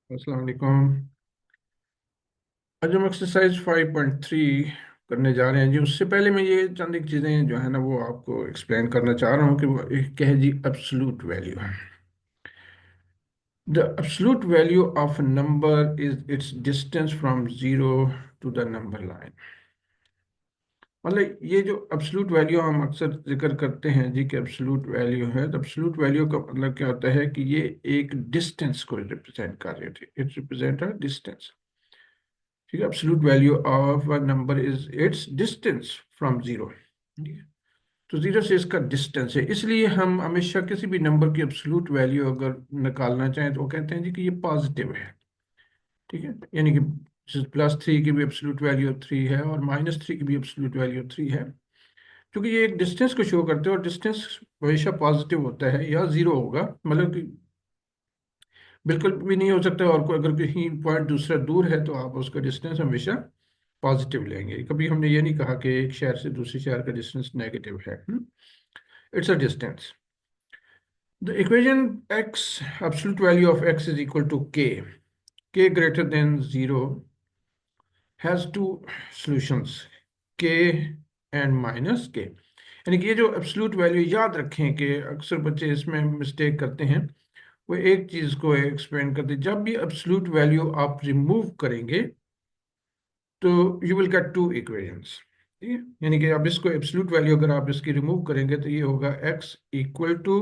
अस्सलाम वालेकुम। आज हम एक्सरसाइज 5.3 करने जा रहे हैं जी। उससे पहले मैं ये चंद एक चीज़ें जो है ना वो आपको एक्सप्लेन करना चाह रहा हूँ कि वो एक क्या है जी, एब्सोल्यूट वैल्यू है। The absolute value of a number is its distance from zero to the number line. मतलब ये जो एब्सोल्यूट वैल्यू हम अक्सर जिक्र करते हैं जी कि एब्सोल्यूट वैल्यू है, तो एब्सोल्यूट वैल्यू का मतलब क्या होता है कि ये एक डिस्टेंस को रिप्रेजेंट कर रही है। It represent a distance. ठीक है, absolute value of a number is its distance from zero. ठीक है, तो जीरो से इसका डिस्टेंस है, इसलिए हम हमेशा किसी भी नंबर की एब्सोल्यूट वैल्यू अगर निकालना चाहें तो वो कहते हैं जी कि ये पॉजिटिव है। ठीक है, यानी कि +3 की भी एब्सोल्यूट वैल्यू 3 है और -3 की भी एब्सोल्यूट वैल्यू 3 है, क्योंकि ये एक डिस्टेंस को शो करते हैं और डिस्टेंस हमेशा पॉजिटिव होता है या जीरो होगा। मतलब कि बिल्कुल भी नहीं हो सकता, और कोई अगर कहीं पॉइंट दूसरा दूर है तो आप उसका डिस्टेंस हमेशा पॉजिटिव लेंगे। कभी हमने ये नहीं कहा कि एक शहर से दूसरे शहर का डिस्टेंस नेगेटिव है। It's a distance. The equation x, absolute value of x is equal to k greater than zero, has two solutions, k and -k। यानी कि ये जो एब्सोल्यूट वैल्यू, याद रखें कि अक्सर बच्चे इसमें मिस्टेक करते हैं। वो एक चीज को एक्सप्लेन करते हैं, जब भी एब्सोल्यूट वैल्यू आप रिमूव करेंगे तो you will get two equations. ठीक है, यानी कि अब इसको एब्सोल्यूट वैल्यू अगर आप इसकी रिमूव करेंगे तो ये होगा x इक्वल टू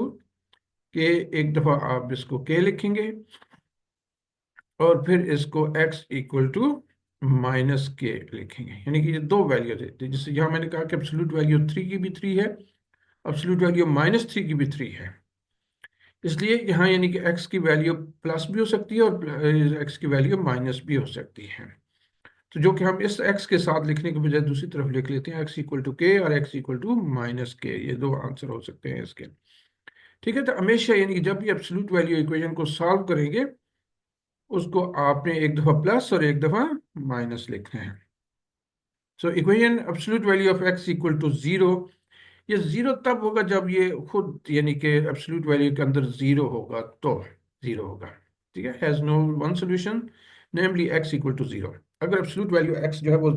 के। एक दफा आप इसको k लिखेंगे और फिर इसको x इक्वल टू -k लिखेंगे। यानी कि ये दो वैल्यू देते हैं। जैसे यहाँ मैंने कहा कि एब्सोल्यूट वैल्यू 3 की भी 3 है, एब्सोल्यूट वैल्यू -3 की भी 3 है। इसलिए यहाँ यानी कि x की वैल्यू प्लस भी हो सकती है और x की वैल्यू माइनस भी हो सकती है। तो जो कि हम इस x के साथ लिखने के बजाय दूसरी तरफ लिख लेते हैं, x इक्वल टू के और x इक्वल टू -k। ये दो आंसर हो सकते हैं इसके। ठीक है, तो हमेशा यानी कि जब भी एब्सोल्यूट वैल्यू इक्वेशन को सॉल्व करेंगे उसको आपने एक दफा प्लस और एक दफा माइनस लिखना है। So equation absolute value of x equal to zero, ये जीरो तब होगा जब ये खुद यानी कि एब्सोल्यूट वैल्यू के अंदर जीरो होगा तो जीरो होगा। ठीक है, has no one solution, namely x equal to zero. अगर एब्सोल्यूट वैल्यू x जो है वो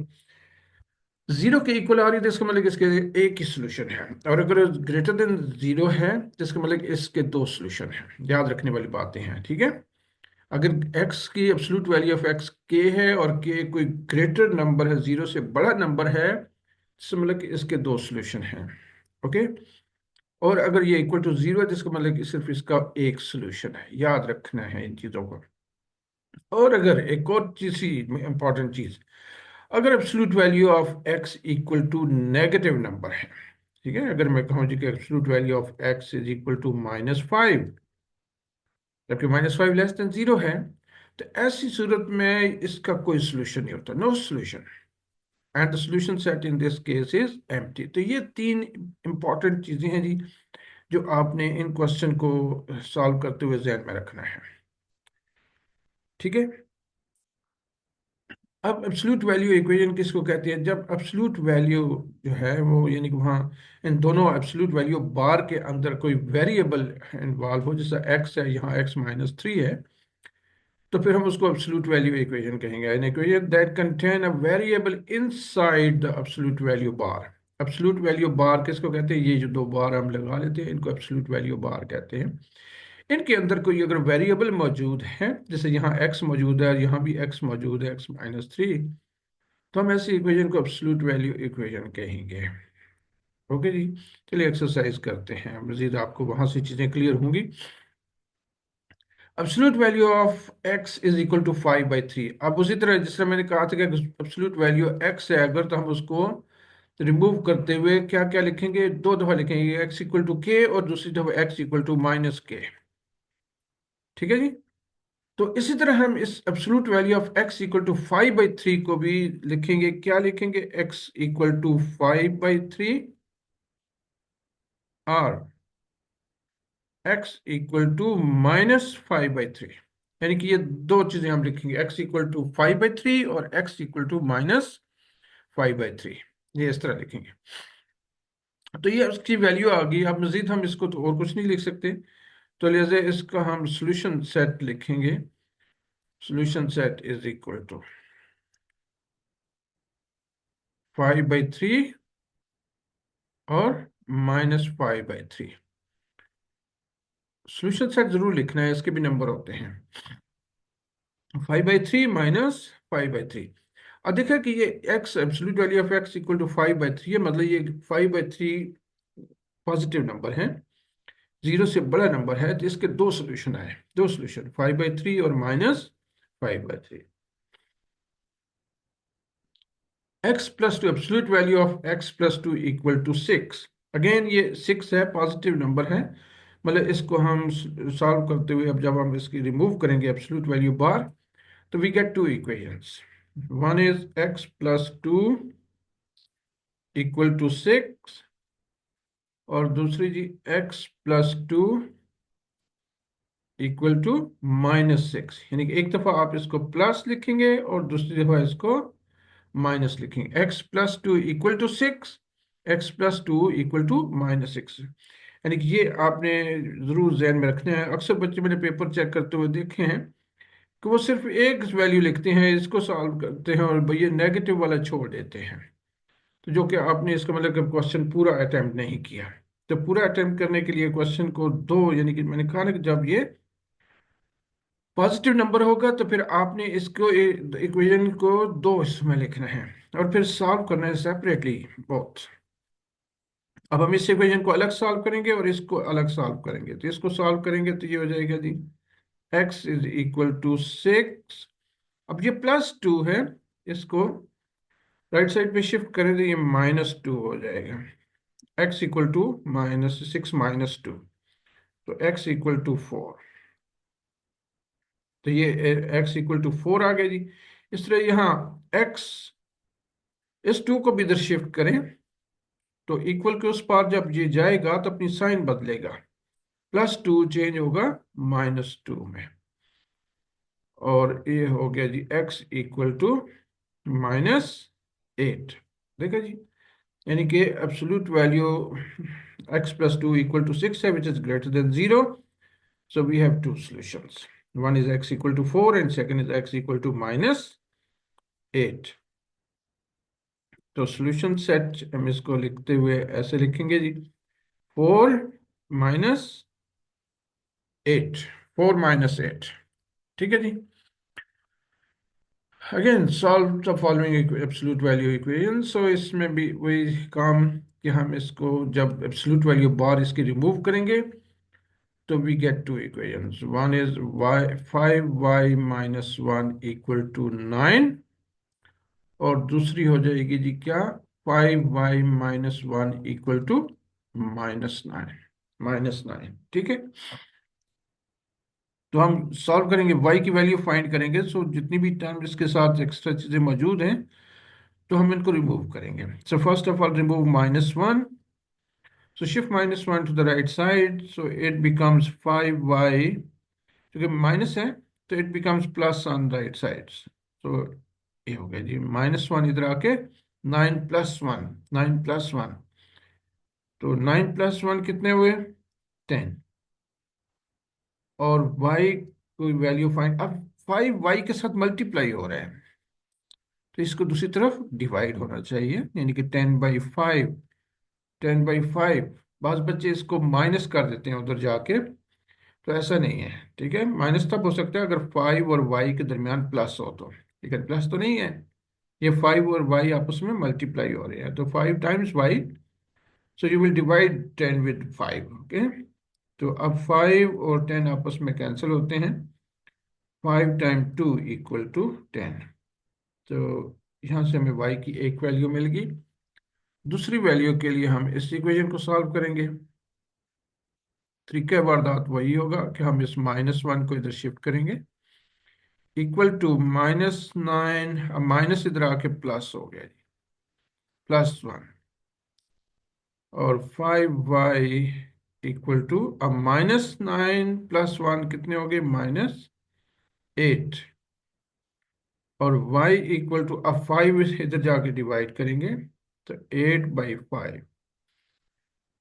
जीरो के इक्वल आ रही है तो इसका मतलब इसके एक ही सोल्यूशन है, और अगर ग्रेटर देन जीरो है तो इसका मतलब इसके दो सोल्यूशन हैं। याद रखने वाली बातें हैं। ठीक है, अगर x की absolute value of x k है और k कोई ग्रेटर नंबर है, जीरो से बड़ा नंबर है, इसका मतलब कि इसके दो सोल्यूशन हैं। ओके, और अगर ये इक्वल टू जीरो है तो इसका मतलब कि सिर्फ इसका एक सोल्यूशन है। याद रखना है इन चीजों को। और अगर एक और चीज, इंपॉर्टेंट चीज, अगर absolute value of x equal to negative number है, ठीक है, अगर मैं कहूँ जी कि absolute value of x is equal to -5, जबकि -5 लेस देन जीरो है, तो ऐसी सूरत में इसका कोई सोल्यूशन नहीं होता, no solution, and the solution set in this case is empty. तो ये तीन इंपॉर्टेंट चीजें हैं जी जो आपने इन क्वेश्चन को सॉल्व करते हुए ध्यान में रखना है। ठीक है, अब एब्सोल्यूट वैल्यू इक्वेशन किसको कहते हैं? जब एब्सोल्यूट वैल्यू जो है वो यानी कि वहाँ इन दोनों एब्सोल्यूट वैल्यू बार के अंदर कोई वेरिएबल इन्वॉल्व हो, जैसा x है, यहाँ x-3 है, तो फिर हम उसको एब्सोल्यूट वैल्यू इक्वेशन कहेंगे। An equation that contain a variable inside the absolute value bar. Absolute value bar किसको कहते हैं? ये जो दो बार हम लगा लेते हैं इनको एब्सोल्यूट वैल्यू बार कहते हैं। इनके अंदर कोई अगर वेरिएबल मौजूद है, जैसे यहाँ x मौजूद है और यहाँ भी x मौजूद है, x-3, तो हम ऐसी इक्वेशन को एब्सोल्यूट वैल्यू इक्वेशन कहेंगे। ओके जी, चलिए एक्सरसाइज करते हैं, मजीद आपको वहां से चीजें क्लियर होंगी। Absolute value of x is equal to 5/3। अब उसी तरह जिस तरह मैंने कहा था कि एब्सोल्यूट वैल्यू x है, अगर तो हम उसको रिमूव करते हुए क्या क्या लिखेंगे? दो दफा लिखेंगे, x इक्वल टू के और दूसरी दफा x इक्वल टू -k। ठीक है जी, तो इसी तरह हम इस absolute value of x equal to 5/3 को भी लिखेंगे। क्या लिखेंगे? x इक्वल टू 5/3 और x इक्वल टू -5/3। यानी कि ये दो चीजें हम लिखेंगे, x इक्वल टू 5/3 और x इक्वल टू -5/3। ये इस तरह लिखेंगे। तो ये उसकी वैल्यू आ गई। अब मजीद हम इसको तो और कुछ नहीं लिख सकते, तो लिहाजा इसका हम सॉल्यूशन सेट लिखेंगे। solution set is equal to 5/3 और -5/3। सॉल्यूशन सेट जरूर लिखना है, इसके भी नंबर होते हैं। 5/3 -5/3। अब देखा कि ये x absolute value of x equal to 5/3 है, मतलब ये 5/3 पॉजिटिव नंबर है, 0 से बड़ा नंबर है, तो इसके दो सोल्यूशन आए, दो सोल्यूशन 5/3 और -5/3। x+2 absolute value of x+2 equal to 6। Again ये 6 है, पॉजिटिव नंबर है, मतलब इसको हम सॉल्व करते हुए अब जब हम इसकी रिमूव करेंगे एब्सोल्यूट वैल्यू बार, तो we get two equations. One is x+2 equal to 6 और दूसरी जी x+2 इक्वल टू -6। यानी कि एक दफा आप इसको प्लस लिखेंगे और दूसरी दफा इसको माइनस लिखेंगे। x+2 equal to 6, x+2 equal to -6। यानी कि ये आपने जरूर जहन में रखना है। अक्सर बच्चे मैंने पेपर चेक करते हुए देखे हैं कि वो सिर्फ एक वैल्यू लिखते हैं, इसको सॉल्व करते हैं और ये नेगेटिव वाला छोड़ देते हैं, तो जो कि आपने इसका मतलब कि क्वेश्चन पूरा अटेम्प्ट नहीं किया। तो पूरा अटेम्प्ट करने के लिए क्वेश्चन को दो, यानी कि मैंने कहा ना कि जब ये पॉजिटिव नंबर होगा तो फिर आपने इसको इक्वेशन को दो हिस्सों में लिखना है और फिर सॉल्व करना है सेपरेटली बोथ। अब हम इस इक्वेशन को अलग सॉल्व करेंगे और इसको अलग सॉल्व करेंगे। तो इसको सॉल्व करेंगे तो ये हो जाएगा जी x इज इक्वल टू 6। अब ये +2 है, इसको राइट साइड पे शिफ्ट करें तो ये -2 हो जाएगा। x इक्वल टू -6 -2, तो x इक्वल टू 4। तो ये x इक्वल टू 4 आ गया जी। इस तरह यहाँ x, इस 2 को भी इधर शिफ्ट करें तो इक्वल के उस पार जब ये जाएगा तो अपनी साइन बदलेगा, +2 चेंज होगा -2 में, और ये हो गया जी x इक्वल टू -8। देखा जी, यानी कि absolute value x+2 equal to 6 है, which is greater than 0। So we have two solutions. One is x equal to 4 and second is x equal to -8. तो solution set हम इसको लिखते हुए ऐसे लिखेंगे जी, 4 -8, 4 -8। ठीक है जी। Again solve the following absolute value equation। So इसमें भी वही काम कि हम इसको जब absolute value बार इसकी रिमूव करेंगे तो we get two equations। One is 5y -1 equal to 9 और दूसरी हो जाएगी जी क्या, 5y -1 इक्वल टू -9। ठीक है, तो हम सॉल्व करेंगे, y की वैल्यू फाइंड करेंगे। सो जितनी भी टर्म इसके साथ एक्स्ट्रा चीजें मौजूद हैं तो हम इनको रिमूव करेंगे। So first of all remove -1, so shift -1 to the right side, so it becomes 5y, क्योंकि माइनस है तो it becomes plus on right side. तो ये हो गया जी -1 इधर आके 9 + 1, तो 9 + 1 कितने हुए, 10। और y कोई वैल्यू फाइंड, अब 5y के साथ मल्टीप्लाई हो रहा है तो इसको दूसरी तरफ डिवाइड होना चाहिए, यानी कि 10/5, 10/5। बाज बच्चे इसको माइनस कर देते हैं उधर जाके, तो ऐसा नहीं है। ठीक है, माइनस तब हो सकता है अगर 5 और y के दरमियान प्लस हो तो, लेकिन प्लस तो नहीं है, ये 5 और y आपस में मल्टीप्लाई हो रहे हैं, तो 5 × y, so you will divide 10 with 5। Okay, तो अब 5 और 10 आपस में कैंसिल होते हैं, 5 × 2 इक्वल टू 10। तो यहाँ से हमें y की एक वैल्यू मिल गई। दूसरी वैल्यू के लिए हम इस इक्वेशन को सॉल्व करेंगे। तरीका वारदात वही होगा कि हम इस -1 को इधर शिफ्ट करेंगे, इक्वल टू -9, माइनस इधर आके प्लस हो गया जी, +1, और 5y इक्वल टू, अब -9 + 1 कितने हो गए, -8, और y इक्वल टू, अब 5 इधर जाके डिवाइड करेंगे तो 8/5।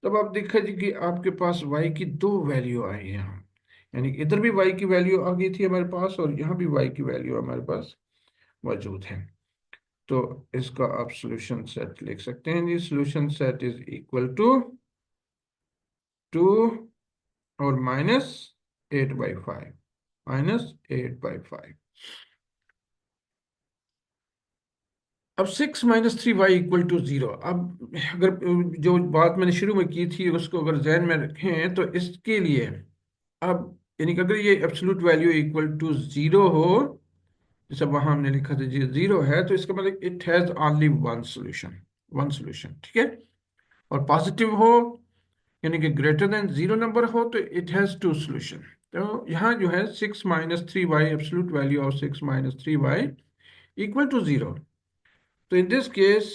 तब आप देखा जी कि आपके पास y की दो वैल्यू आई हैं, यानी कि इधर भी y की वैल्यू आ गई थी हमारे पास और यहाँ भी y की वैल्यू हमारे पास मौजूद है। तो इसका आप सॉल्यूशन सेट लिख सकते हैं जी। Solution set is equal to 2 और -8/5, -8/5। अब 6 - 3y इक्वल टू 0। अब अगर जो बात मैंने शुरू में की थी उसको अगर जहन में रखें तो इसके लिए अब यानी कि अगर ये एब्सोल्यूट वैल्यू इक्वल टू 0 हो, जैसे वहां हमने लिखा था जी 0 है, तो इसका मतलब it has only one solution, one solution, ठीक है। और पॉजिटिव हो यानी कि ग्रेटर देन 0 नंबर हो तो इट हैज टू सॉल्यूशन। तो यहाँ जो है 6 - 3y, absolute value of 6 - 3y equal to 0। So in this case,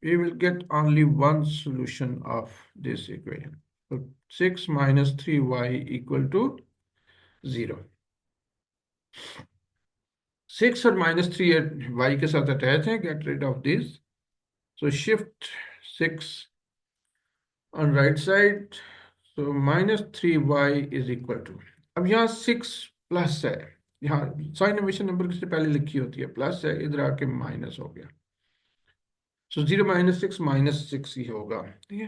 we will get only one solution of this equation. So 6 - 3y equal to 0. 6 और -3 y के साथ attach है, get rid of this. So shift 6 on right side. So -3y is equal to, अब यहाँ 6 plus है, यहाँ sign notation number से पहले लिखी होती है, प्लस है, इधर आके माइनस हो गया। सो 0 - 6 -6 ही होगा, ठीक है।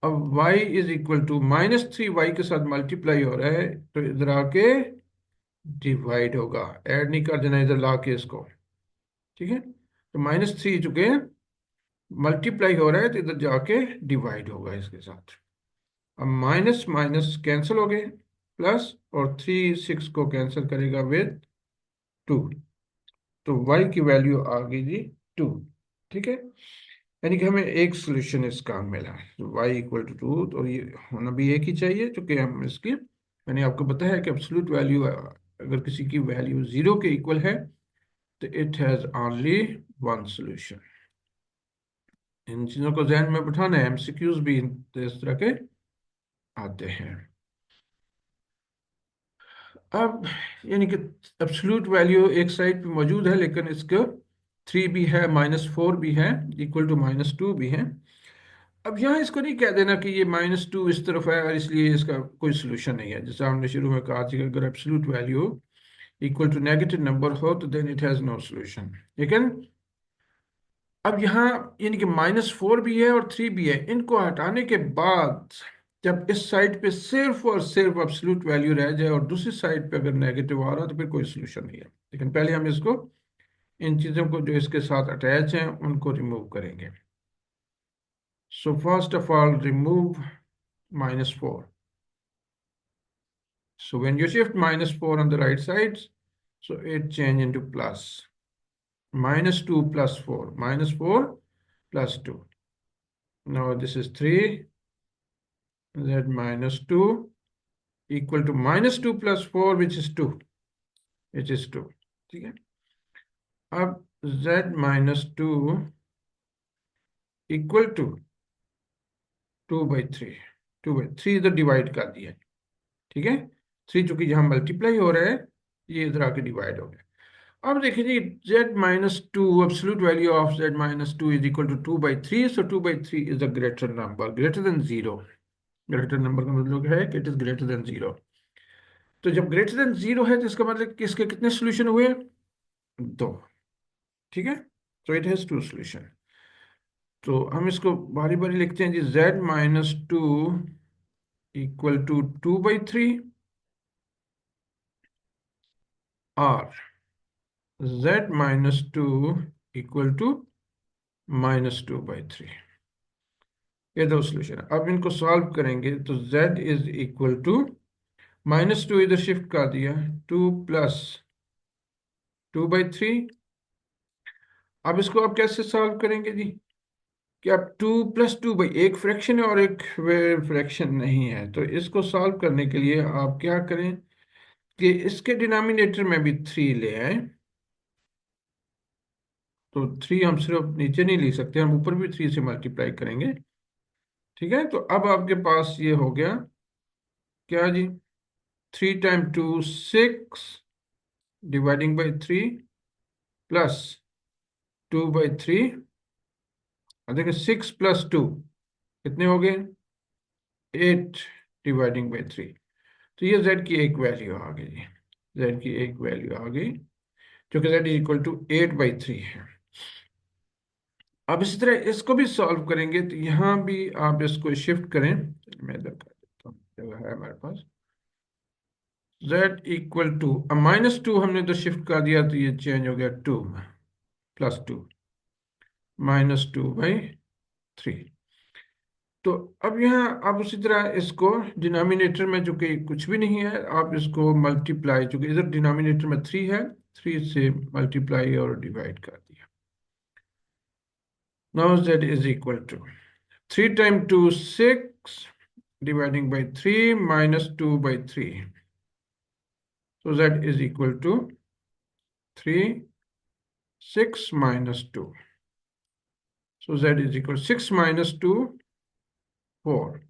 अब y is equal to -3y के साथ मल्टीप्लाई हो रहा है तो इधर आके डिवाइड होगा, ऐड नहीं कर देना इधर लाके इसको, ठीक है। तो -3 चुके हैं, मल्टीप्लाई हो रहा है तो इधर जाके डिवाइड होगा इसके साथ। अब माइनस माइनस कैंसिल हो गए, प्लस, और 3 6 को कैंसिल करेगा विद 2, तो y की वैल्यू आ गई जी 2, ठीक है। यानी कि हमें एक सोल्यूशन इसका मिला, y इक्वल टू 2, और ये होना भी एक ही चाहिए क्योंकि हम इसकी, मैंने आपको बताया कि एब्सोल्यूट वैल्यू अगर किसी की वैल्यू 0 के इक्वल है तो it has only one solution. इन चीज़ों को ध्यान में बिठाना है, एमसीक्यूज भी इस तरह के आते हैं। अब यानी कि एब्सोल्यूट वैल्यू एक साइड पे मौजूद है लेकिन इसका 3 भी है, -4 भी है, इक्वल टू -2 भी है। अब यहाँ इसको नहीं कह देना कि ये -2 इस तरफ है और इसलिए इसका कोई सोल्यूशन नहीं है। जैसे हमने शुरू में कहा था कि अगर absolute value equal to negative number हो तो then it has no solution. लेकिन अब यहाँ यानी कि -4 भी है और 3 भी है, इनको हटाने के बाद जब इस साइड पे सिर्फ और सिर्फ एब्सोल्यूट वैल्यू रह जाए और दूसरी साइड पे अगर नेगेटिव आ रहा तो फिर कोई सोल्यूशन नहीं है। लेकिन पहले हम इसको, इन चीज़ों को जो इसके साथ अटैच हैं उनको रिमूव करेंगे। So first of all, remove -4. So when you shift -4 on the right sides, so it change into plus. -2 plus 4, -4 plus 2. Now this is 3, z -2 equal to -2 plus 4, which is 2, which is 2. ठीक है। अब z -2 equal to 2/3, 2/3 इधर divide कर दिया, ठीक है। 3 चूंकि यहाँ मल्टीप्लाई हो रहा है, ये इधर आके डिवाइड हो गया। अब देखिए जी, z -2, absolute value of z -2 is equal to 2/3, so 2/3 is a greater number, greater than 0। Greater number का मतलब है कि इट इज ग्रेटर देन 0। तो जब ग्रेटर देन 0 है तो इसका मतलब कि इसके कितने सोल्यूशन हुए, 2, ठीक है। तो इट हैज टू सोल्यूशन। तो हम इसको बारी बारी लिखते हैं जी, z -2 इक्वल टू 2/3 और z -2 इक्वल टू -2/3। ये दो सोल्यूशन है। अब इनको सॉल्व करेंगे तो z इज इक्वल टू -2 इधर शिफ्ट कर दिया, 2 प्लस 2/3। अब इसको आप कैसे सॉल्व करेंगे जी, कि अब 2 + 2 भाई एक फ्रैक्शन है और एक फ्रैक्शन नहीं है, तो इसको सॉल्व करने के लिए आप क्या करें कि इसके डिनोमिनेटर में भी 3 ले आए। तो 3 हम सिर्फ नीचे नहीं लिख सकते, हम ऊपर भी 3 से मल्टीप्लाई करेंगे, ठीक है। तो अब आपके पास ये हो गया क्या जी, 3 × 2 6 डिवाइडिंग बाई 3 प्लस 2/3। देखिए 6 + 2 कितने हो गए, 8 डिवाइडिंग बाई 3। तो ये z की एक वैल्यू आ गई जी, z की एक वैल्यू आ गई जो कि z इज इक्वल टू 8/3 है। अब इसी तरह इसको भी सॉल्व करेंगे, तो यहाँ भी आप इसको शिफ्ट करें। मैं इधर कर देता हूँ, जगह है हमारे पास। z इक्वल टू, अब -2 हमने तो शिफ्ट कर दिया, तो ये चेंज हो गया 2 में, +2, -2/3। तो अब यहाँ आप उसी तरह इसको डिनोमिनेटर में, जो कि कुछ भी नहीं है, आप इसको मल्टीप्लाई, जो कि इधर डिनोमिनेटर में 3 है, 3 से मल्टीप्लाई और डिवाइड कर दिया। Now z is equal to 3 time 2 6 dividing by 3 minus 2/3. So z is equal to 3, 6 minus 2. So z is equal to 6 minus 2, 4,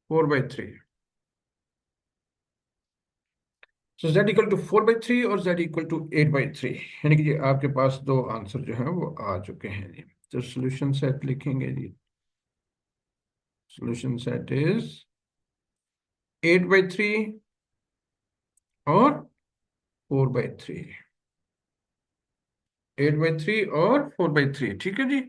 4/3. So z equal to 4/3 और z equal to 8/3, यानी कि आपके पास दो आंसर जो है वो आ चुके हैं जी। तो सोल्यूशन सेट लिखेंगे जी। सोल्यूशन सेट इज 8/3 और 4/3, 8/3 और 4/3, ठीक है जी।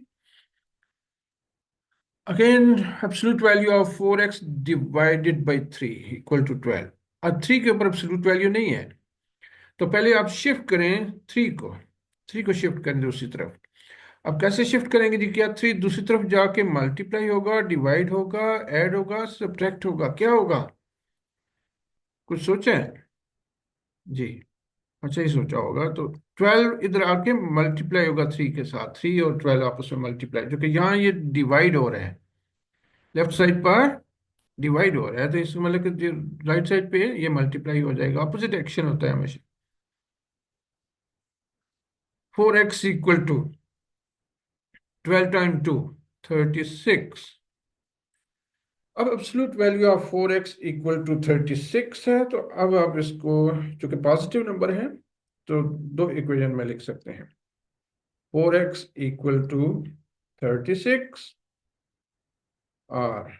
Again, absolute value of 4x divided by 3 equal to 12। अब 3 के ऊपर एब्सोल्यूट वैल्यू नहीं है, तो पहले आप शिफ्ट करें 3 को शिफ्ट करें दूसरी तरफ। अब कैसे शिफ्ट करेंगे जी? क्या 3 दूसरी तरफ जाके मल्टीप्लाई होगा, डिवाइड होगा, ऐड होगा, सब्ट्रैक्ट होगा, क्या होगा? कुछ सोचा है जी? अच्छा ही सोचा होगा। तो 12 इधर आके मल्टीप्लाई होगा 3 के साथ, 3 और 12 आपस में मल्टीप्लाई, जो कि यहाँ ये डिवाइड हो रहे हैं, लेफ्ट साइड पर डिवाइड हो रहा है, तो इसका मतलब कि जो राइट साइड पे है, ये मल्टीप्लाई हो जाएगा। ऑपोजिट एक्शन होता है हमेशा। 4x equal to 12 time 2, 36। अब absolute value of 4x equal to 36 है, तो अब आप इसको, जो कि पॉजिटिव नंबर है, तो दो इक्वेशन में लिख सकते हैं। 4x इक्वल टू 36 और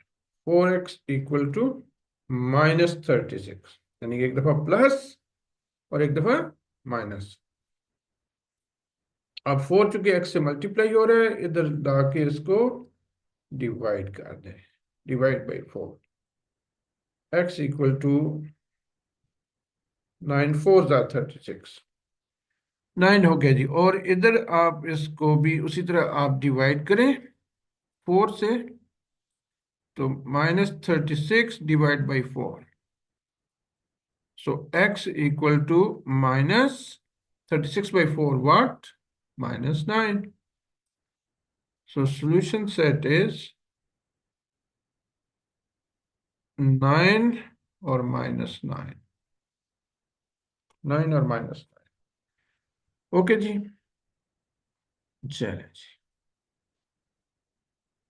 4x इक्वल टू -36, यानी कि एक दफा प्लस और एक दफा माइनस। अब 4 चूंकि x से मल्टीप्लाई हो रहा है, इधर ला के इसको डिवाइड कर दें, divide by 4, x equal to 9 4 36, 9 हो गया जी। और इधर आप इसको भी उसी तरह आप डिवाइड करें 4 से, तो -36 divide by 4, so x equal to -36/4 what? -9। So solution set is 9 और -9, 9 और -9। ओके जी, चलें जी।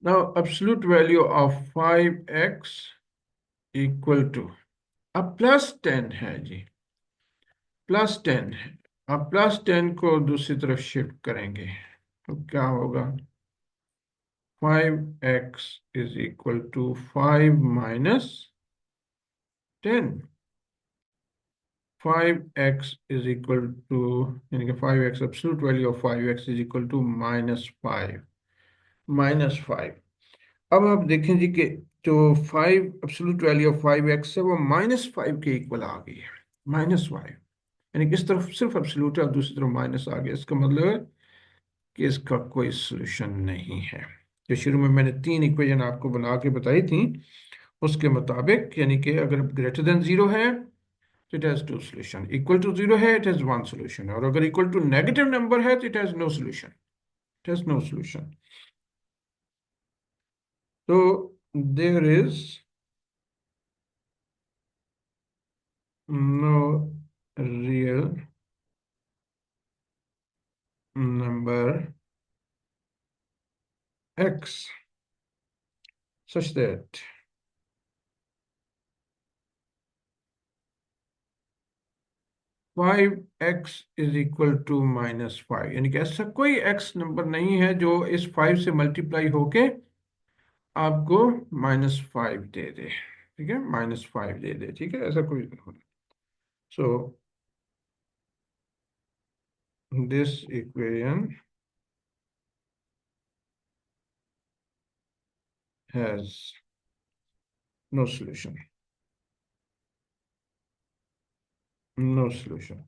Now absolute value of 5x equal to, अब +10 है जी, +10 है। अब +10 को दूसरी तरफ शिफ्ट करेंगे, तो क्या होगा? 5x is equal to 5 minus 10। 5x is equal to, यानी कि 5x, absolute value of 5x is equal to -5, -5। अब आप देखें जी कि जो 5 एब्सोल्यूट वैल्यू ऑफ 5x है, वो -5 के इक्वल आ गई है, -5। यानी कि इस तरफ सिर्फ एब्सोल्यूट है और दूसरी तरफ माइनस आ गया। इसका मतलब है कि इसका कोई सोल्यूशन नहीं है। जो शुरू में मैंने 3 इक्वेशन आपको बना के बताई थी, उसके मुताबिक, यानी कि अगर ग्रेटर देन 0 है तो it has 2 solution, equal to 0 है इट हैज 1 सोल्यूशन, और अगर इक्वल टू नेगेटिव नंबर है तो it has no solution, it has no solution. तो there is no real number x such that (5x is equal to -5), यानी कि ऐसा कोई x नंबर नहीं है जो इस 5 से मल्टीप्लाई होके आपको -5 दे दे। ठीक है, -5 दे दे, ठीक है, ऐसा कोई। So this equation has no solution, no solution.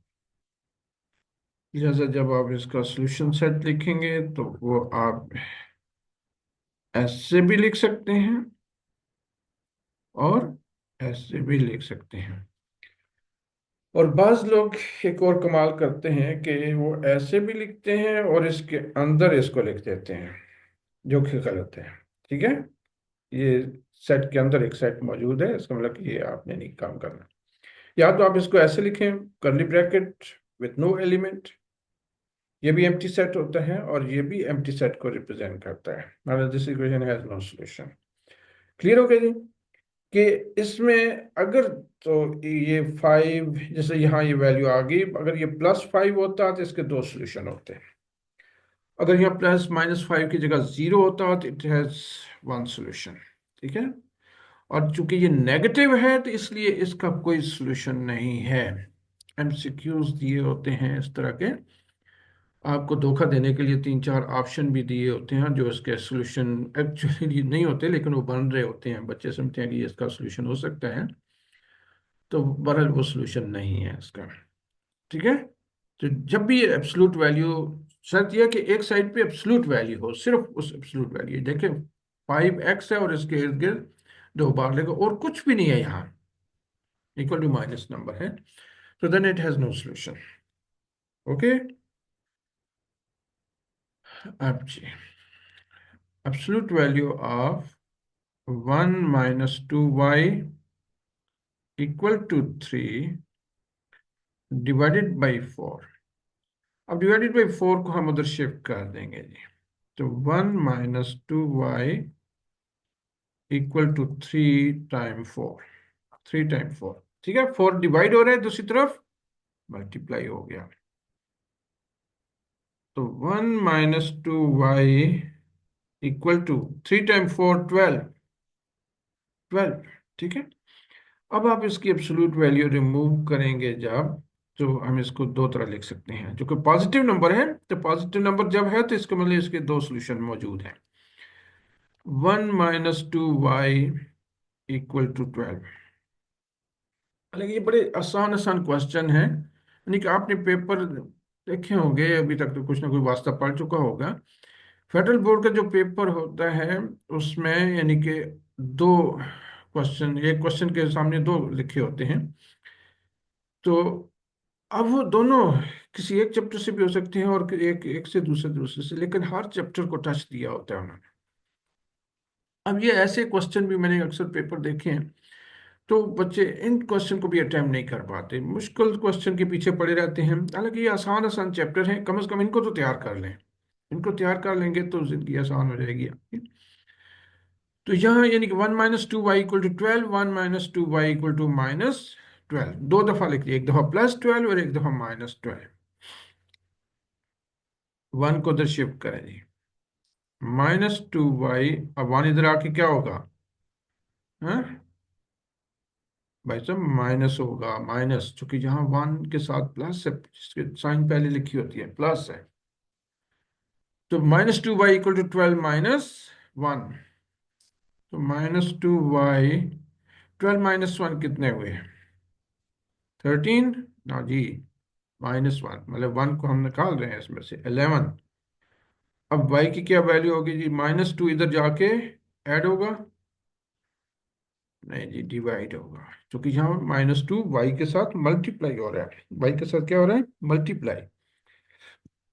लिहाजा जब आप इसका सॉल्यूशन सेट लिखेंगे तो वो आप ऐसे भी लिख सकते हैं और ऐसे भी लिख सकते हैं। और बाज लोग एक और कमाल करते हैं कि वो ऐसे भी लिखते हैं और इसके अंदर इसको लिख देते हैं, जो कि गलत है। ठीक है, ये सेट के अंदर एक सेट मौजूद है, इसका मतलब कि ये आपने नहीं काम करना। या तो आप इसको ऐसे लिखें, करली ब्रैकेट विथ नो एलिमेंट, ये भी एम्प्टी सेट होता है और ये भी एम्प्टी सेट को रिप्रेजेंट करता है, मतलब this equation has no solution. Clear हो गया जी? कि इसमें अगर तो ये 5, जैसे यहाँ ये वैल्यू आ गई, अगर ये +5 होता तो इसके दो सॉल्यूशन होते हैं। अगर यहाँ +-5 की जगह 0 होता तो इट हैज वन सॉल्यूशन। ठीक है, और चूंकि ये नेगेटिव है तो इसलिए इसका कोई सॉल्यूशन नहीं है। एमसीक्यूज दिए होते हैं इस तरह के, आपको धोखा देने के लिए 3-4 ऑप्शन भी दिए होते हैं जो इसके सॉल्यूशन एक्चुअली नहीं होते, लेकिन वो बन रहे होते हैं, बच्चे समझते हैं कि इसका सॉल्यूशन हो सकता है, तो बहरहाल वो सॉल्यूशन नहीं है इसका। ठीक है, तो जब भी ये एब्सोल्यूट वैल्यू, शर्त यह कि एक साइड पे एब्सोल्यूट वैल्यू हो, सिर्फ उस एब्सोल्यूट वैल्यू, देखिए 5x है और इसके इर्द गिर्द दो बार लेगा और कुछ भी नहीं है यहाँ, इक्वल टू माइनस नंबर है, तो then it has no solution. Okay, अब जी absolute value of 1 - 2y equal to 3 divided by 4। अब डिवाइडेड बाई 4 को हम उधर शिफ्ट कर देंगे जी, तो 1 - 2y equal to 3 time 4, 3 time 4। ठीक है, 4 डिवाइड हो रहा है, दूसरी तरफ मल्टीप्लाई हो गया, तो 1 - 2y इक्वल टू 3 टाइम 4, 12। ठीक है, अब आप इसकी एब्सोल्यूट वैल्यू रिमूव करेंगे जब, तो हम इसको दो तरह लिख सकते हैं, जो कि पॉजिटिव नंबर है, तो पॉजिटिव नंबर जब है तो इसका मतलब इसके दो सॉल्यूशन मौजूद हैं। 1 - 2y इक्वल टू 12। हालांकि ये बड़े आसान आसान क्वेश्चन है, यानी कि आपने पेपर देखे होंगे अभी तक, तो कुछ ना कुछ वास्ता पढ़ चुका होगा। फेडरल बोर्ड का जो पेपर होता है उसमें यानी कि दो क्वेश्चन, एक क्वेश्चन के सामने दो लिखे होते हैं, तो अब वो दोनों किसी एक चैप्टर से भी हो सकते हैं और एक एक से दूसरे दूसरे से, लेकिन हर चैप्टर को टच दिया होता है उन्होंने। अब ये ऐसे क्वेश्चन भी मैंने अक्सर पेपर देखे हैं, तो बच्चे इन क्वेश्चन को भी अटेम्प्ट नहीं कर पाते, मुश्किल क्वेश्चन के पीछे पड़े रहते हैं। हालांकि ये आसान आसान चैप्टर हैं, कम से कम इनको तो तैयार कर लें, इनको तैयार कर लेंगे तो जिंदगी आसान हो जाएगी आपकी। तो यहाँ यानी कि 1 - 2y equal to 12, 1 - 2y equal to -12, दो दफा लिख लिया, एक दफा +12 और एक दफा -12। 1 को उधर शिफ्ट करें जी, -2y, अब 1 इधर आके क्या होगा, हाँ भाई साहब, माइनस होगा, माइनस, चूंकि जहां 1 के साथ प्लस है, जिसके साइन पहले लिखी होती है प्लस है, तो -2y इक्वल टू 12 -1, तो -2y, 12 -1 कितने हुए, 13 ना जी, -1 मतलब 1 को हम निकाल रहे हैं इसमें से 11। अब y की क्या वैल्यू होगी जी, -2 इधर जाके ऐड होगा, नहीं जी डिवाइड होगा, क्योंकि यहाँ -2 y के साथ मल्टीप्लाई हो रहा है, y के साथ क्या हो रहा है, मल्टीप्लाई,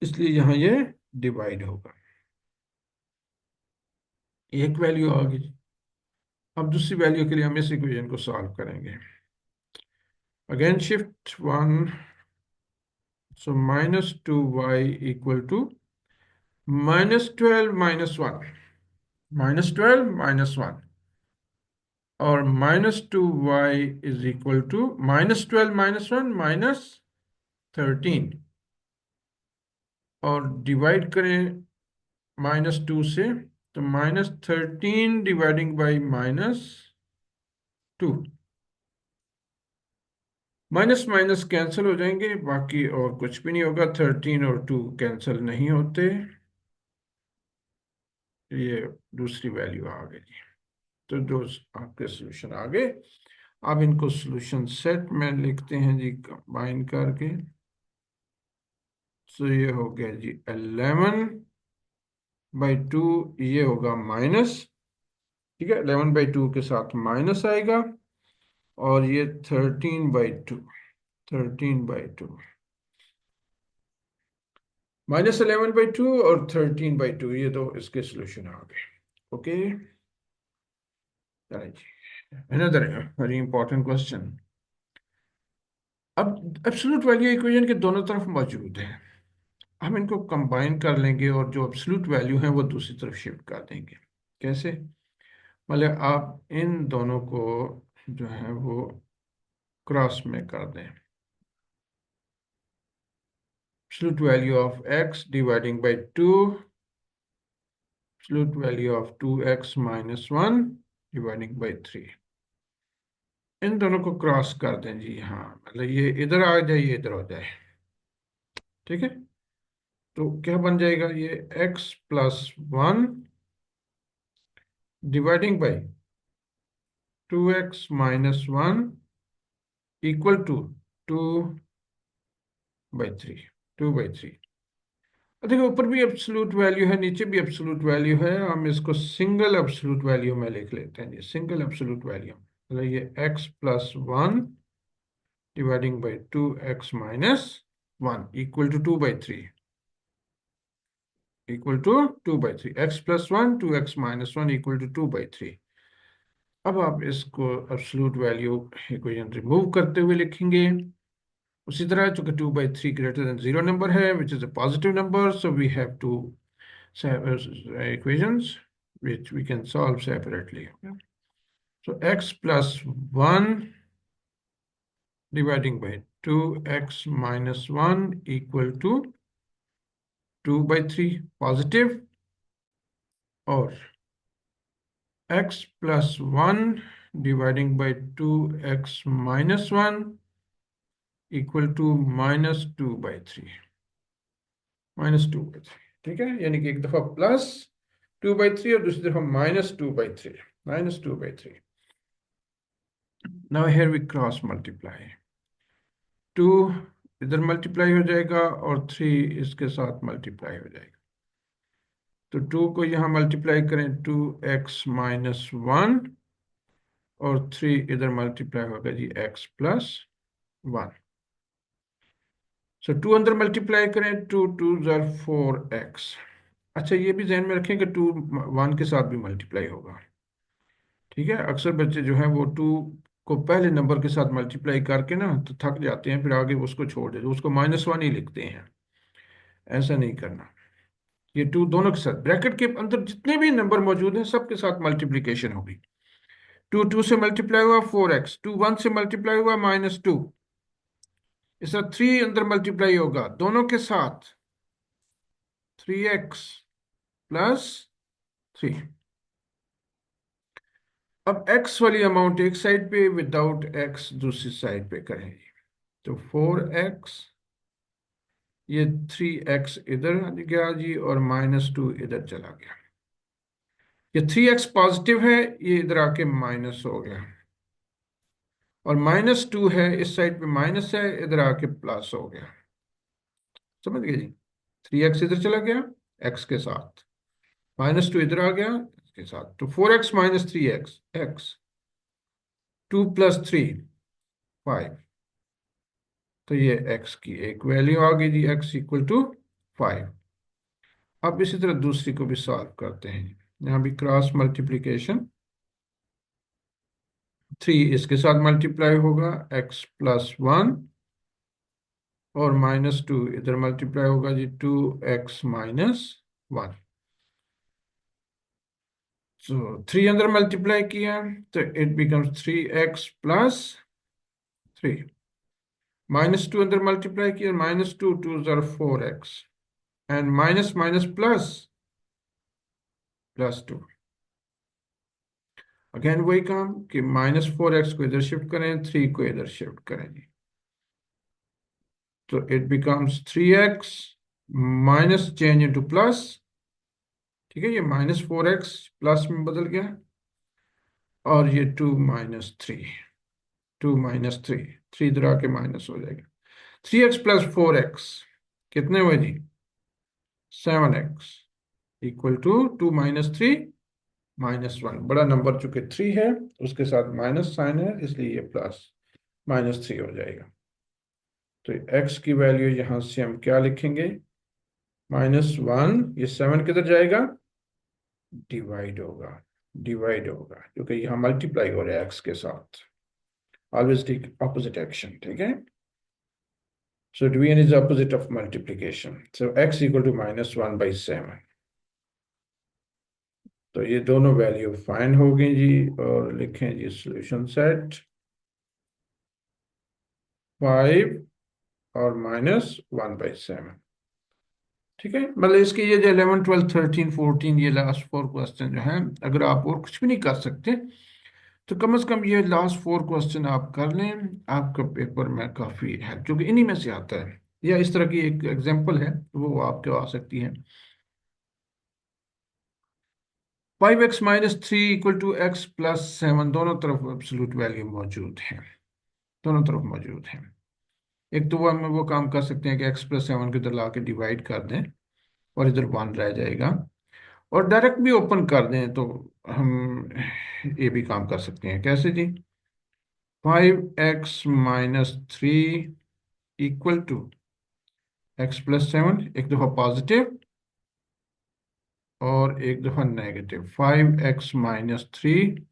इसलिए यहाँ ये डिवाइड होगा। एक वैल्यू आ गई। अब दूसरी वैल्यू के लिए हम इस इक्वेशन को सॉल्व करेंगे, again shift 1, so -2y equal to -12 -1, -12 -1, और -2y इज इक्वल टू -12 -1 -13, और डिवाइड करें -2 से, तो -13 dividing by -12, 2। Minus minus cancel हो जाएंगे, बाकी और कुछ भी नहीं होगा। 13 और 2 कैंसिल नहीं होते। ये दूसरी वैल्यू आ गई जी। तो दो आपके सोल्यूशन आ गए। अब इनको सोल्यूशन सेट में लिखते हैं जी, कंबाइन करके। तो ये हो गया जी 11/2, ये होगा माइनस। ठीक है, 11/2 के साथ माइनस आएगा। और ये 13/2, 13/2, -11/2 और 13/2, ये दो इसके सोल्यूशन आ गए। ओके, चलिए जी, अनदर वेरी इंपॉर्टेंट क्वेश्चन। अब एब्सोल्यूट वैल्यू इक्वेशन के दोनों तरफ मौजूद है। हम इनको कंबाइन कर लेंगे और जो एब्सोल्यूट वैल्यू है वो दूसरी तरफ शिफ्ट कर देंगे। कैसे? मतलब आप इन दोनों को जो है वो क्रॉस में कर दें। Absolute value of x dividing by 2, absolute value of 2x - 1 dividing by 3। इन दोनों को क्रॉस कर दें जी। हाँ, मतलब ये इधर आ जाए, ये इधर हो जाए। ठीक है, तो क्या बन जाएगा ये x+1 dividing by 2x - 1 equal to 2/3, 2/3। देखो, ऊपर भी एब्सोल्यूट वैल्यू है, नीचे भी एब्सोल्यूट वैल्यू है। हम इसको सिंगल एब्सोल्यूट वैल्यू में लिख लेते हैं। ये सिंगल एब्सोल्यूट वैल्यू, मतलब ये x+1 dividing by 2x - 1 equal to 2/3, equal to 2/3। x+1 2x - 1 equal to 2/3। अब आप इसको एब्सोल्यूट वैल्यू इक्वेशन रिमूव करते हुए लिखेंगे उसी तरह, चूंकि 2/3 ग्रेटर देन 0 नंबर है, which is a positive number, so we have two equations which we can solve separately. So x+1 dividing by 2x - 1 equal to 2/3 positive, और x+1 dividing by 2x - 1 equal to -2/3, -2/3। ठीक है, यानी कि एक दफा +2/3 और दूसरी दफा -2/3, -2/3। Now here we cross multiply। 2 इधर मल्टीप्लाई हो जाएगा और 3 इसके साथ मल्टीप्लाई हो जाएगा। तो 2 को यहाँ मल्टीप्लाई करें, 2x - 1, और 3 इधर मल्टीप्लाई होगा जी x+1। सो 2 अंदर मल्टीप्लाई करें, 2 2 ज़र 4x। अच्छा, ये भी ध्यान में रखें कि 2 1 के साथ भी मल्टीप्लाई होगा। ठीक है, अक्सर बच्चे जो हैं वो 2 को पहले नंबर के साथ मल्टीप्लाई करके ना तो थक जाते हैं, फिर आगे उसको छोड़ देते, उसको -1 ही लिखते हैं। ऐसा नहीं करना। ये 2 दोनों के साथ, ब्रैकेट के अंदर जितने भी नंबर मौजूद हैं सबके साथ मल्टीप्लीकेशन होगी। 2 2 से मल्टीप्लाई हुआ 4x, 2 1 से मल्टीप्लाई हुआ -2। इस तरह 3 अंदर मल्टीप्लाई होगा दोनों के साथ, 3x + 3। अब x वाली अमाउंट एक साइड पे, विदाउट x दूसरी साइड पे करेंगे। तो 4x, ये 3x इधर गया जी, और -2 इधर चला गया। ये 3x पॉजिटिव है, ये इधर आके माइनस हो गया, और -2 है, इस साइड पे माइनस है, इधर आके प्लस हो गया। समझ गए जी? 3x इधर चला गया x के साथ, -2 इधर आ गया इसके साथ, तो 4x - 3x, x, 2 + 3 5। तो ये x की एक वैल्यू आ गई जी, x = 5। अब इसी तरह दूसरी को भी सॉल्व करते हैं। यहाँ भी क्रॉस मल्टीप्लीकेशन, 3 इसके साथ मल्टीप्लाई होगा x+1, और -2 इधर मल्टीप्लाई होगा जी 2x - 1। सो 3 अंदर मल्टीप्लाई किया तो इट बिकम्स 3x + 3। -2 अंदर मल्टीप्लाई किया, -2 2 ज़र 4x, and minus minus plus +2। Again वही काम कि -4x को इधर शिफ्ट करें, 3 को इधर शिफ्ट करें जी, तो it becomes 3x minus change into plus. ठीक है, ये -4x प्लस में बदल गया, और ये 2 - 3, 2 - 3, 3 इधर आके माइनस हो जाएगा। 3x + 4x कितने हुए जी? 7x equal to 2 - 3 - 1। बड़ा नंबर चूंकि 3 है, उसके साथ माइनस साइन है, इसलिए ये प्लस -3 हो जाएगा। तो x की वैल्यू यहां से हम क्या लिखेंगे? -1, ये 7 किधर जाएगा? डिवाइड होगा, डिवाइड होगा, क्योंकि यहाँ मल्टीप्लाई हो रहा है x के साथ। ऑलवेज टेक ऑपोजिट एक्शन, ठीक है? So division is the opposite of multiplication. So x equal to -1/7. तो ये दोनों वैल्यू फाइंड हो गई जी, और लिखें जी सॉल्यूशन सेट 5 और -1/7। ठीक है, मतलब इसके ये जो 11, 12, 13, 14, ये लास्ट 4 क्वेश्चन जो हैं, अगर आप और कुछ भी नहीं कर सकते तो कम से कम ये लास्ट 4 क्वेश्चन आप कर लें, आपका पेपर में काफ़ी है, क्योंकि इन्हीं में से आता है। या इस तरह की एक एग्जांपल है, वो आपके आ सकती है। 5x - 3 = x + 7, दोनों तरफ एब्सोल्यूट वैल्यू मौजूद है, दोनों तरफ मौजूद है। एक तो वो काम कर सकते हैं कि x + 7 को इधर ला के डिवाइड कर दें, और इधर 1 रह जाएगा, और डायरेक्ट भी ओपन कर दें, तो हम ये भी काम कर सकते हैं। कैसे जी? 5x - 3 = x + 7, एक दफ़ा पॉजिटिव और एक दफ़ा नेगेटिव। 5x - 3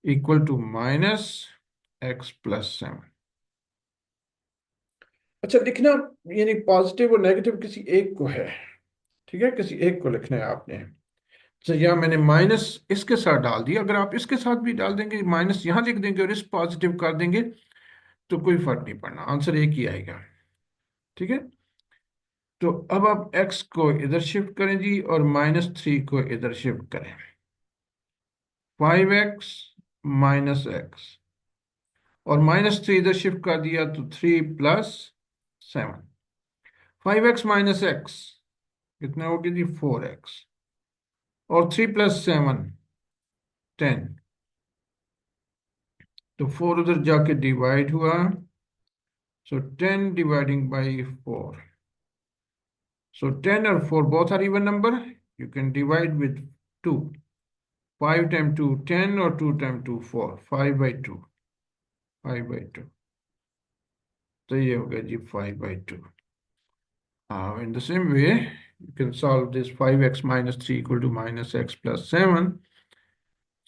= -x + 7। अच्छा, लिखना यानी पॉजिटिव और नेगेटिव किसी एक को है, ठीक है, किसी एक को लिखना है आपने। तो यहाँ मैंने माइनस इसके साथ डाल दिया, अगर आप इसके साथ भी डाल देंगे, माइनस यहाँ लिख देंगे और इस पॉजिटिव कर देंगे, तो कोई फर्क नहीं पड़ना, आंसर एक ही आएगा। ठीक है, तो अब आप x को इधर शिफ्ट करें जी, और -3 को इधर शिफ्ट करें। 5x - x, और -3 इधर शिफ्ट कर दिया तो 3 + 7। 5x - x कितना हो गया जी? 4x, और 3 + 7 10, तो 4 उधर जाके डिवाइड हुआ, सो 10 डिवाइडिंग बाई 4। सो 10 और 4 both are even number, you can divide with 2। 5 times 2 10, और 2 times 2 4, 5/2, 5/2। तो ये हो गया जी 5/2। In the same way, you can solve this 5x - 3 = -x + 7.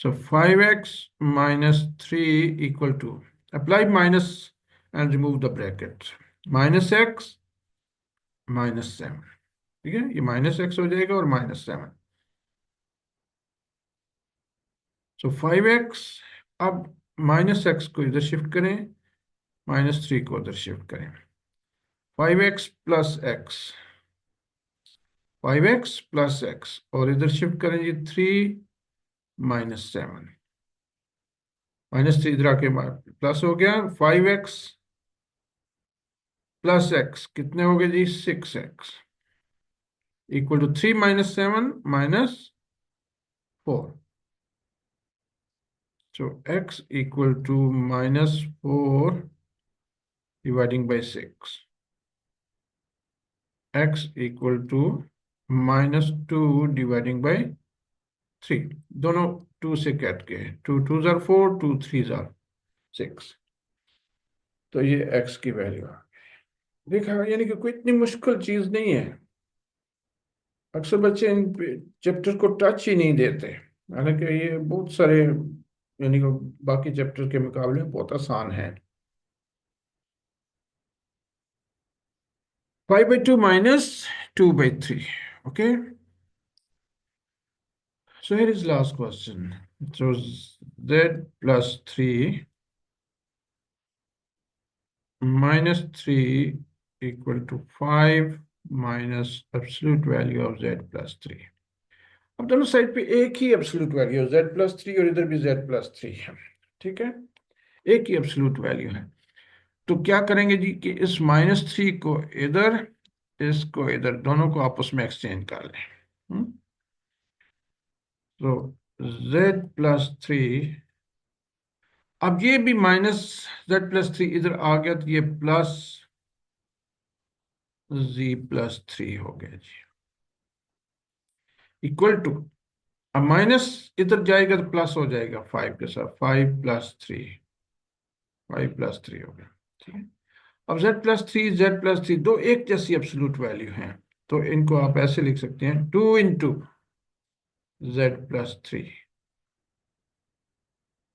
So 5x - 3 = apply minus and remove the bracket, -x -7। ठीक है, ये -x हो जाएगा और -7। सो 5x, अब -x को इधर शिफ्ट करें, -3 को उधर शिफ्ट करें। 5x + x, 5x + x, और इधर शिफ्ट करें जी 3 - 7। -3 इधर आके प्लस हो गया। 5x + x कितने हो गए जी? 6x = 3 - 7 -4। So x = -4 dividing by 6, x = -2 dividing by 3। दोनों 2 से कट गए, 2 2s are 4, 2 3s are 6। तो ये x की वैल्यू है। देखा, यानी कि कोई इतनी मुश्किल चीज नहीं है। अक्सर बच्चे इन चैप्टर को टच ही नहीं देते, हालांकि ये बहुत सारे, यानी कि बाकी चैप्टर के मुकाबले बहुत आसान है। 5/2 - 2/3। Okay, so here is last question. So z + 3 - 3 = 5 minus absolute value of z + 3। अब दोनों साइड पे एक ही एब्सोल्यूट वैल्यू है, z+3, और इधर भी z+3 है। ठीक है, एक ही एब्सोल्यूट वैल्यू है। तो क्या करेंगे जी कि इस -3 को इधर, इसको इधर, दोनों को आपस में एक्सचेंज कर लें। तो z+3, अब ये भी -z+3 इधर आ गया, तो ये +z+3 हो गया जी, इक्वल टू, अब माइनस इधर जाएगा तो प्लस हो जाएगा 5 के साथ, 5+3, 5+3 हो गया। ठीक है, अब z+3 दो एक जैसी एब्सोल्यूट वैल्यू हैं, तो इनको आप ऐसे लिख सकते हैं, 2 × z+3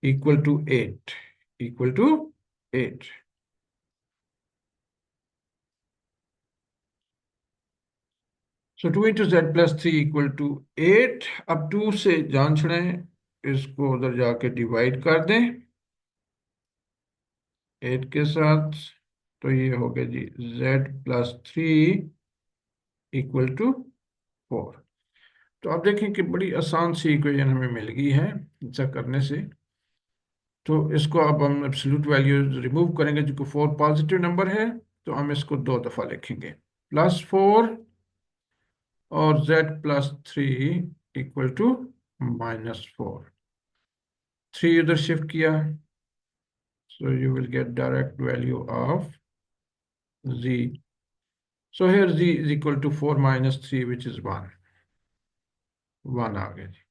= 8, =8। सो 2 × z+3 =8। अब 2 से जान छुड़ाएं, इसको उधर जाके डिवाइड कर दें 8 के साथ, तो ये हो गया जी z+3 =4। तो आप देखें कि बड़ी आसान सी इक्वेशन हमें मिल गई है ऐसा करने से। तो इसको अब हम एब्सोल्यूट वैल्यू रिमूव करेंगे, जो 4 पॉजिटिव नंबर है, तो हम इसको 2 दफा लिखेंगे, +4 और z+3 =-4। 3 उधर शिफ्ट किया, so you will get direct value of z. So here z = 4 - 3, which is 1। 1 आ गया जी।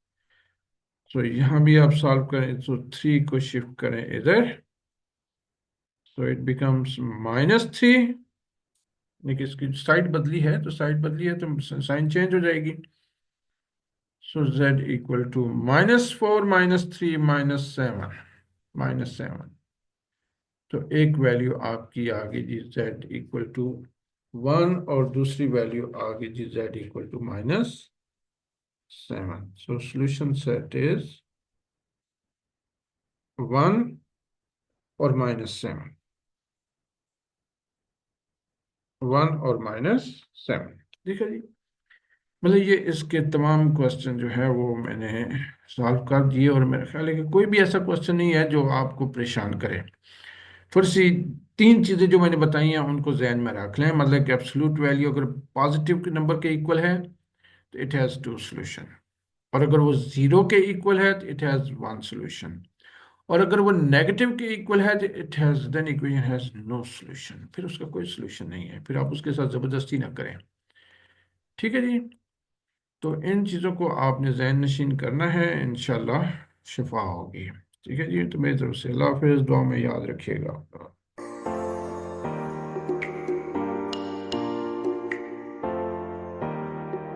तो यहाँ भी आप सॉल्व करें, तो 3 को शिफ्ट करें इधर, so it becomes -3। देखिए इसकी साइड बदली है, तो साइड बदली है तो साइन चेंज हो जाएगी। सो z = -4 - 3 -7, -7। तो एक वैल्यू आपकी आ गई जी z =1, और दूसरी वैल्यू आ गई जी z =-7। So solution set is 1 और -7, 1 और -7। ठीक है जी, मतलब ये इसके तमाम क्वेश्चन जो है वो मैंने सॉल्व कर दिए, और मेरा ख्याल है कि कोई भी ऐसा क्वेश्चन नहीं है जो आपको परेशान करे। थोड़ी सी 3 चीज़ें जो मैंने बताई हैं उनको जहन में रख लें, मतलब कि एब्सोल्यूट वैल्यू अगर पॉजिटिव के नंबर के इक्वल है तो इट हैज़ 2 सॉल्यूशन, और अगर वो 0 के इक्वल है तो इट हैज़ 1 सॉल्यूशन, और अगर वो नेगेटिव के इक्वल है तो it has, then equation has no solution, फिर उसका कोई सॉल्यूशन नहीं है, फिर आप उसके साथ ज़बरदस्ती ना करें। ठीक है जी, तो इन चीज़ों को आपने ज़हन नशीन करना है, इंशाल्लाह शिफा होगी। ठीक है जी, तो मेरी तरफ से अल्लाह हाफ़िज़, दुआ में याद रखिएगा।